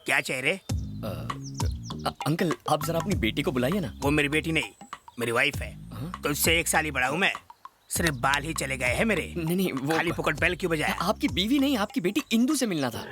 क्या चेहरे? अंकल आप जरा अपनी बेटी को बुलाइए ना। वो मेरी बेटी नहीं, मेरी वाइफ है। तो उससे 1 साल ही बड़ा हूँ मैं। सिर्फ बाल ही चले गए हैं मेरे। नहीं वो खाली पुकट बैल क्यों बजाया? आपकी बीवी नहीं, आपकी बेटी इंदु से मिलना था।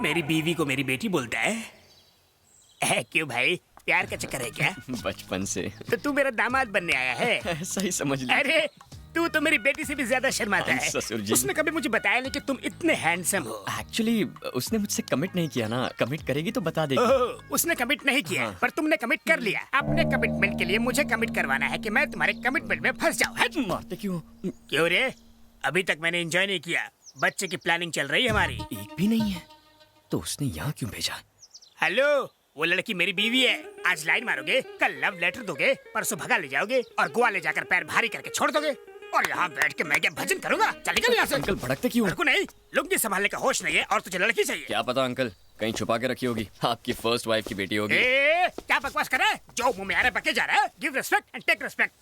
मेरी बीवी को मेरी बेटी बोलता है? क्यों भाई, प्यार का चक्कर है क्या? बचपन से। तो तू मेरा दामाद बनने आया है? सही समझ लिया। अरे तू तो मेरी बेटी से भी ज्यादा शर्माता है। ससुर जी। उसने कभी मुझे बताया नहीं कि तुम इतने हैंडसम हो। एक्चुअली उसने मुझसे कमिट नहीं किया ना, कमिट करेगी तो बता देगी। ओह, उसने कमिट नहीं किया। हाँ। पर तुमने कमिट कर लिया। अपने कमिटमेंट के लिए मुझे कमिट करवाना है कि मैं तुम्हारे कमिटमेंट में फंस जाऊं। मारते क्यों? क्यों रे? अभी तक मैंने एंजॉय नहीं किया। बच्चे की प्लानिंग चल रही है हमारी। एक भी नहीं है तो उसने यहाँ क्यों भेजा? हेलो, वो लड़की मेरी बीवी है। आज लाइन मारोगे, कल लव लेटर दोगे, परसों भगा ले जाओगे और गोवा ले जाकर पैर भारी करके छोड़ दोगे। और यहाँ बैठ के मैं क्या भजन करूंगा? चल निकल यहाँ से। अंकल भड़कते क्यों? को नहीं, लुंगी संभालने का होश नहीं है और तुझे लड़की चाहिए। क्या पता अंकल, कहीं छुपा के रखी होगी। आपकी फर्स्ट वाइफ की बेटी होगी। क्या बकवास कर रहा है? जो मुंह में आ रहा है बके जा रहा है। Give respect and take respect.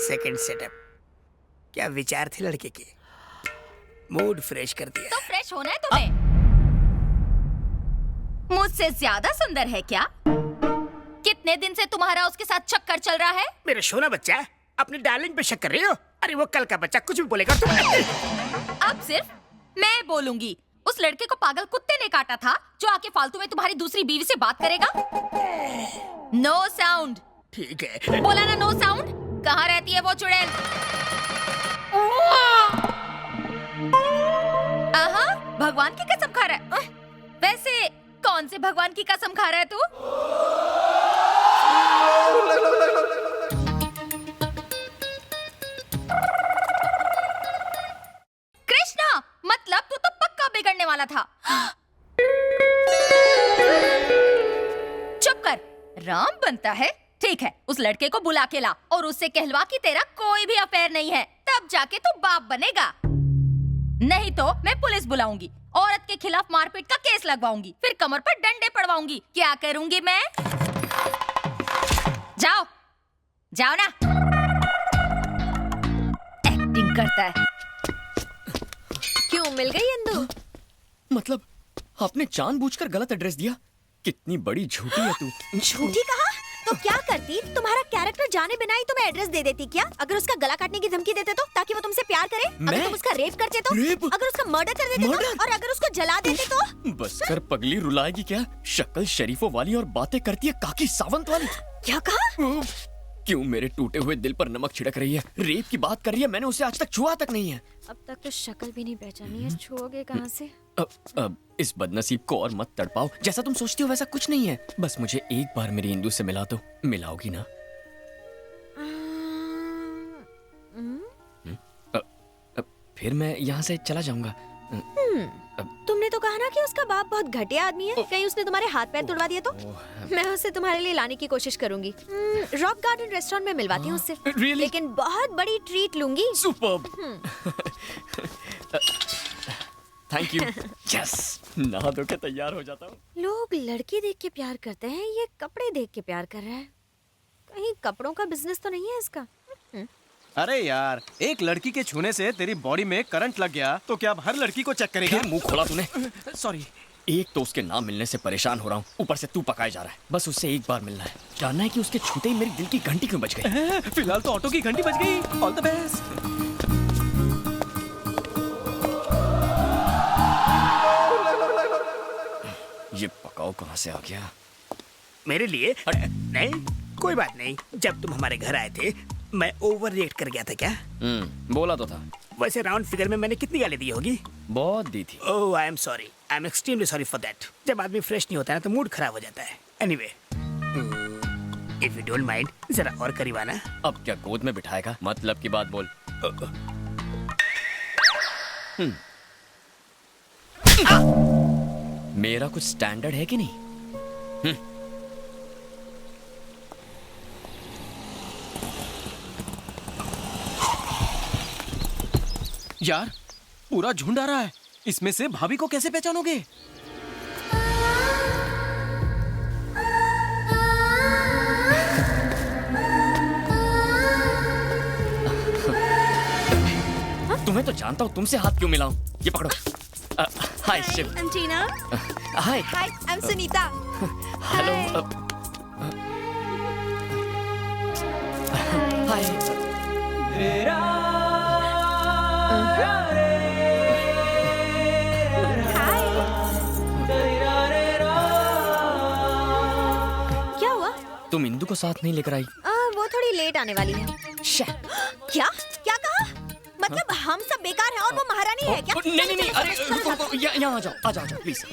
Second setup. क्या विचार थे लड़के के? मूड फ्रेश कर दिया। तो फ्रेश होना है तुम्हें। मुझसे ज्यादा सुंदर है क्या? कितने दिन से तुम्हारा उसके साथ चक्कर चल रहा है? मेरा सोना बच्चा, अपनी डार्लिंग पे शक कर रही हो? अरे वो कल का बच्चा कुछ भी बोलेगा तुम। अब सिर्फ मैं बोलूंगी। उस लड़के को पागल कुत्ते ने काटा था जो आके फालतू में तुम्हारी दूसरी बीवी से बात करेगा। No sound. ठीक है। बोला ना नो साउंड। कहाँ रहती है वो चुड़ैल? आहा, भगवान की कसम खा रहा है। वैसे कौन से भगवान की कसम खा रहा है तू? कृष्णा, मतलब तू तो पक्का बिगड़ने वाला था। चुप कर। राम बनता है। ठीक है, उस लड़के को बुला के ला और उससे कहलवा कि तेरा कोई भी अफेयर नहीं है। तब जाके तू बाप बनेगा। नहीं तो मैं पुलिस बुलाऊंगी, औरत के खिलाफ मारपीट का केस लगवाऊंगी, फिर कमर पर डंडे पड़वाऊंगी। क्या करूंगी मैं? जाओ जाओ ना। एक्टिंग करता है। क्यों मिल गई इंदु? मतलब आपने जानबूझकर गलत एड्रेस दिया? कितनी बड़ी झूठी है तू। झूठी कहा? तो क्या करती? तुम्हारा कैरेक्टर जाने बिना ही तुम्हें एड्रेस दे देती क्या? अगर उसका गला काटने की धमकी देते तो, ताकि वो तुमसे प्यार करे? अगर तुम उसका रेप करते तो? रेप? अगर उसका मर्डर कर देते तो? और अगर उसको जला देते तो? बस कर पगली, रुलाएगी क्या? शक्ल शरीफों वाली और बातें करती है काकी सावंत वाली। क्या कहा? क्यों मेरे टूटे हुए दिल पर नमक छिड़क रही है? रेप की बात कर रही है, मैंने उसे आज तक छुआ तक नहीं है। अब तक तो शक्ल भी नहीं पहचानी है, छुओगे कहाँ से? अब इस बदनसीब को और मत तड़पाओ। जैसा तुम सोचती हो वैसा कुछ नहीं है। बस मुझे एक बार मेरी इंदु से मिला दो। मिलाओगी ना? फिर मैं यहाँ से चला जाऊंगा। तुमने तो कहा ना कि उसका बाप बहुत घटिया आदमी है। कहीं उसने तुम्हारे हाथ पैर तोड़वा दिए तो? मैं उसे तुम्हारे लिए लाने की कोशिश करूंगी। रॉक गार्डन रेस्टोरेंट में मिलवाती हूँ उससे। Really? लेकिन बहुत बड़ी ट्रीट लूंगी। सुपर्ब। Thank you. यस, नहा धो के तैयार हो जाता हूँ। लोग लड़की देख के प्यार करते हैं, ये कपड़े देख के प्यार कर रहा है। कहीं कपड़ों का बिजनेस तो नहीं है इसका? अरे यार, एक लड़की के छूने से तेरी बॉडी में करंट लग गया तो क्या अब हर लड़की को चेक करेगा? फिर मुंह खोला तूने। सॉरी। एक तो उसके नाम मिलने से परेशान हो रहा हूँ, ऊपर से तू पकाए जा रहा है। बस उससे एक बार मिलना है, जानना है कि उसके छूते ही मेरी दिल की घंटी क्यों बज गई। फिलहाल तो ऑटो की घंटी बज गई। All the best. ये पकाओ कहाँ से आ गया? मेरे लिए? नहीं, कोई बात नहीं। जब तुम हमारे घर आए थे मैं ओवर रिएक्ट कर गया था क्या? बोला तो था। वैसे राउंड फिगर में मैंने कितनी गाली दी होगी? बहुत दी थी। Oh, I am sorry. I am extremely sorry for that. जब आदमी फ्रेश नहीं होता है ना तो मूड खराब हो जाता है। Anyway, if you don't mind, जरा और करीब आना। अब क्या गोद में बिठाएगा? मतलब की बात बोल। मेरा कुछ स्टैंडर्ड है कि नहीं? यार, पूरा झुंड आ रहा है। इसमें से भाभी को कैसे पहचानोगे? तुम्हें तो जानता हूँ, तुमसे हाथ क्यों मिलाऊं? ये पकड़ो। Hi Shiv. I'm Tina. Hi. Hi, I'm Sunita. Hello. Hi. क्या हुआ? तुम इंदु को साथ नहीं लेकर आई? वो थोड़ी लेट आने वाली है। क्या? क्या कहा? मतलब हम सब बेकार हैं और वो महारानी है क्या? नहीं नहीं, अरे रुको, यहाँ आ जाओ, आ जाओ प्लीज।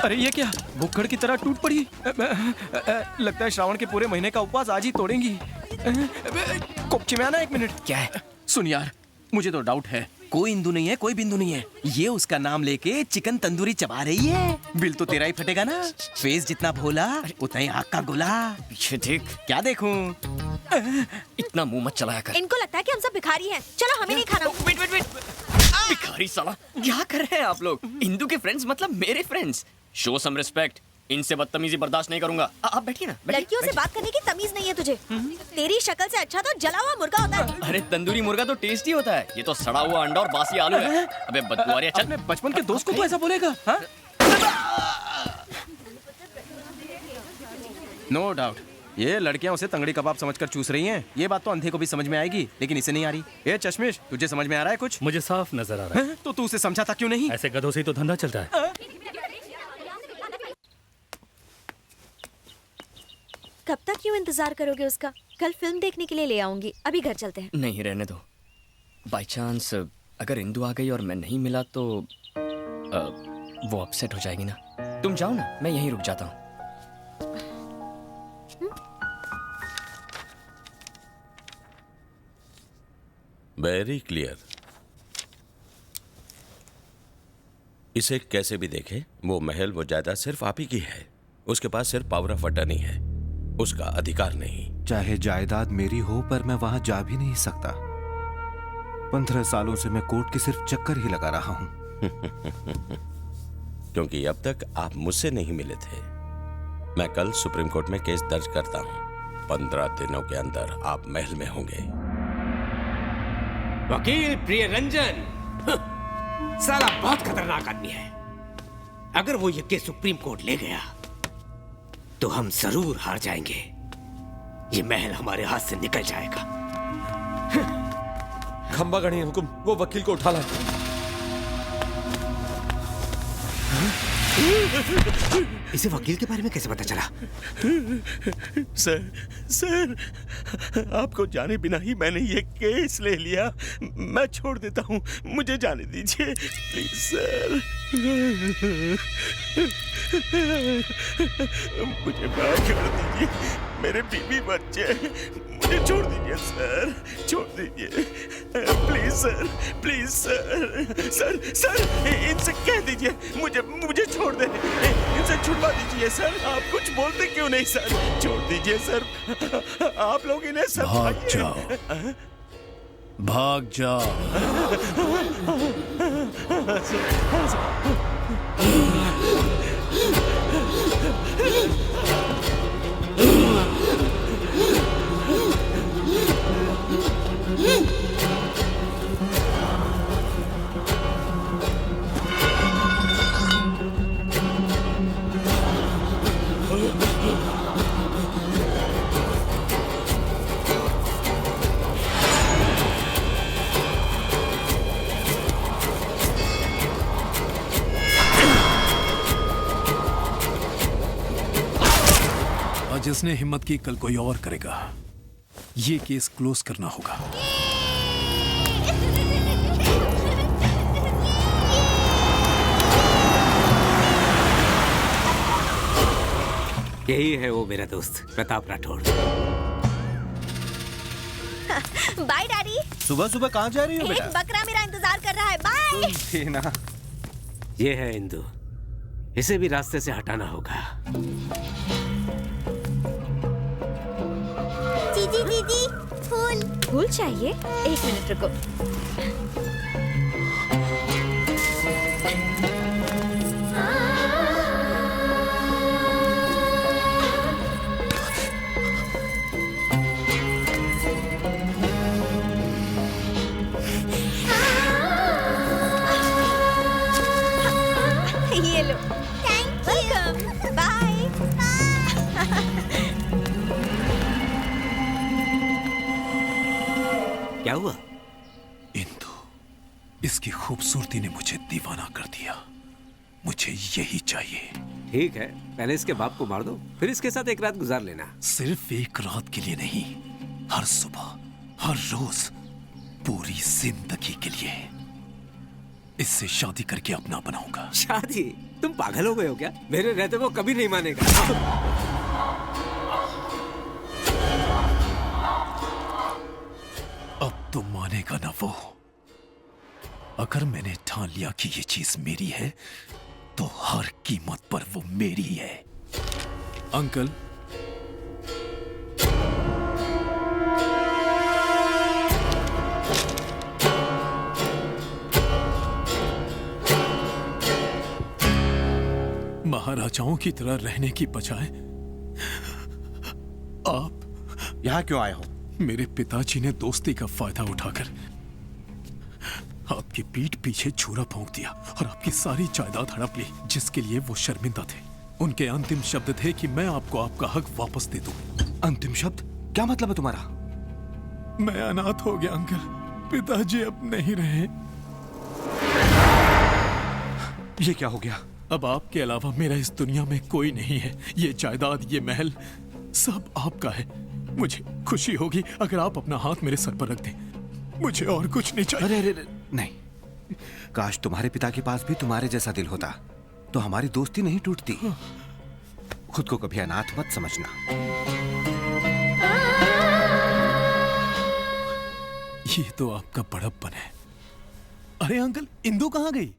अरे ये क्या, भुक्खड़ की तरह टूट पड़ी। लगता है श्रावण के पूरे महीने का उपवास आज ही तोड़ेंगी। कोपची में आना 1 मिनट। क्या है? सुन यार, मुझे तो डाउट है, कोई इंदु नहीं है, कोई बिंदु नहीं है। ये उसका नाम लेके चिकन तंदूरी चबा रही है। बिल तो तेरा ही फटेगा ना। फेस जितना भोला उतना ही आग का गोला। पीछे देख। क्या देखूं? इतना मुंह मत चलाया कर। इनको लगता है कि हम सब भिखारी हैं। चलो हमें नहीं खाना। वेट। भिखारी साला, क्या कर रहे हैं आप लोग? इंदु के फ्रेंड्स मतलब मेरे फ्रेंड्स। Show some respect. इनसे बदतमीजी बर्दाश्त नहीं करूंगा। आप बैठिए ना। लड़कियों से बात करने की तमीज नहीं है तुझे। तेरी शक्ल से अच्छा तो जला हुआ मुर्गा होता है। अरे तंदूरी मुर्गा तो टेस्टी होता है, ये तो सड़ा हुआ अंडा और बासी आलू है। अबे बदबू आ रही है, चल। अपने बचपन के दोस्त को तो ऐसा बोलेगा? नो डाउट ये लड़कियां उसे तंगड़ी कबाब समझकर चूस रही हैं। ये बात तो अंधे को भी समझ में आएगी, लेकिन इसे नहीं आ रही। ए चश्मिश, तुझे समझ में आ रहा है कुछ? मुझे साफ नजर आ रहा है। तो तू उसे समझाता क्यों नहीं? ऐसे गधों से ही तो धंधा चलता है। कब तक क्यों इंतजार करोगे उसका? कल फिल्म देखने के लिए ले आऊंगी। अभी घर चलते हैं। नहीं, रहने दो। बाय चांस अगर इंदु आ गई और मैं नहीं मिला तो वो अपसेट हो जाएगी ना। तुम जाओ ना, मैं यहीं रुक जाता हूँ। Very clear. इसे कैसे भी देखे, वो महल, वो जायदाद सिर्फ आप ही की है। उसके पास सिर्फ पावर ऑफ अटर्नी है, उसका अधिकार नहीं। चाहे जायदाद मेरी हो, पर मैं वहां जा भी नहीं सकता। 15 सालों से मैं कोर्ट के सिर्फ चक्कर ही लगा रहा हूं। क्योंकि अब तक आप मुझसे नहीं मिले थे। मैं कल सुप्रीम कोर्ट में केस दर्ज करता हूं। 15 दिनों के अंदर आप महल में होंगे। वकील प्रियरंजन साला बहुत खतरनाक आदमी है। अगर वो ये केस सुप्रीम कोर्ट ले गया तो हम जरूर हार जाएंगे। ये महल हमारे हाथ से निकल जाएगा। खंबा गणी हुकुम, वो वकील को उठा लाए। इसे वकील के बारे में कैसे पता चला? सर, आपको जाने बिना ही मैंने ये केस ले लिया। मैं छोड़ देता हूँ, मुझे जाने दीजिए प्लीज सर। मुझे माफ कर दीजिए, मेरे बीवी बच्चे, मुझे छोड़ दीजिए सर, छोड़ दीजिए प्लीज सर, प्लीज सर, इनसे कह दीजिए मुझे छोड़ दे, इनसे छुड़वा दीजिए सर। आप कुछ बोलते क्यों नहीं सर? छोड़ दीजिए सर, आप लोग इन्हें भाग जाओ, भाग जाओ। जिसने हिम्मत की कल कोई और करेगा। ये केस क्लोज करना होगा। यही है वो मेरा दोस्त प्रताप राठौड़। Bye daddy. सुबह सुबह कहाँ जा रही हो बेटा? एक बकरा मेरा इंतजार कर रहा है। बाय। टीना, ये है इंदु, इसे भी रास्ते से हटाना होगा। दीदी फूल चाहिए? 1 मिनट रुको। क्या हुआ? इंदु, इसकी खूबसूरती ने मुझे दीवाना कर दिया। मुझे यही चाहिए। ठीक है, पहले इसके बाप को मार दो, फिर इसके साथ एक रात गुजार लेना। सिर्फ एक रात के लिए नहीं, हर सुबह, हर रोज, पूरी जिंदगी के लिए। इससे शादी करके अपना बनाऊंगा। शादी? तुम पागल हो गए हो क्या? मेरे रहते वो कभी नहीं मानेगा। अब तो मानेगा ना वो। अगर मैंने ठान लिया कि ये चीज मेरी है, तो हर कीमत पर वो मेरी है। अंकल, महाराजाओं की तरह रहने की बजाय आप यहाँ क्यों आए हो? मेरे पिताजी ने दोस्ती का फायदा उठाकर आपकी पीठ पीछे छुरा भोंक दिया और आपकी सारी जायदाद हड़प ली, जिसके लिए वो शर्मिंदा थे। उनके अंतिम शब्द थे कि मैं आपको आपका हक वापस दे दूं। अंतिम शब्द? क्या मतलब है तुम्हारा? मैं अनाथ हो गया अंकल, पिताजी अब नहीं रहे। ये क्या हो गया? अब आपके अलावा मेरा इस दुनिया में कोई नहीं है। ये जायदाद, ये महल सब आपका है। मुझे खुशी होगी अगर आप अपना हाथ मेरे सर पर रख दें। मुझे और कुछ नहीं चाहिए। अरे अरे नहीं, काश तुम्हारे पिता के पास भी तुम्हारे जैसा दिल होता, तो हमारी दोस्ती नहीं टूटती। खुद को कभी अनाथ मत समझना। ये तो आपका बड़प्पन है। अरे अंकल, इंदु कहाँ गई?